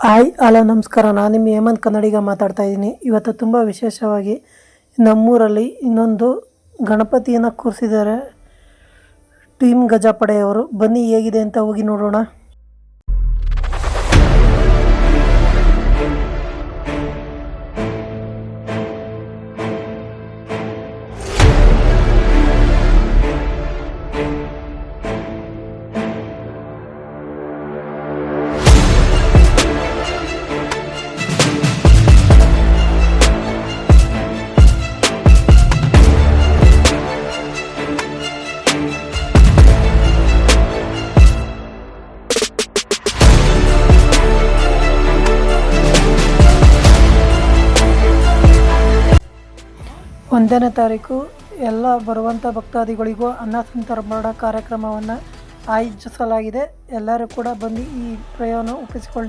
Hi hello ನಮಸ್ಕಾರ. ನಾನು ನಿಮ್ಮ ಹೇಮಂತ್ ಕನ್ನಡಿಗ ಮಾತಾಡ್ತಾ ಇದ್ದೀನಿ. ಇವತ್ತು ತುಂಬ ವಿಶೇಷವಾಗಿ ನಮ್ಮೂರಲ್ಲಿ ಇನ್ನೊಂದು ಗಣಪತಿಯನ್ನು ಕೂರಿಸಿದ್ದಾರೆ ಟೀಮ್ ಗಜಪಡೆಯವರು. ಬನ್ನಿ ಹೇಗಿದೆ ಅಂತ ಹೋಗಿ ನೋಡೋಣ. ಒಂದನೇ ತಾರೀಕು ಎಲ್ಲ ಬರುವಂಥ ಭಕ್ತಾದಿಗಳಿಗೂ ಅನ್ನ ಸಂತರ್ಪಣಾ ಕಾರ್ಯಕ್ರಮವನ್ನು ಆಯೋಜಿಸಲಾಗಿದೆ. ಎಲ್ಲರೂ ಕೂಡ ಬಂದು ಈ ಪ್ರಯಾಣ ಒಪ್ಪಿಸಿಕೊಳ್ಳಿ.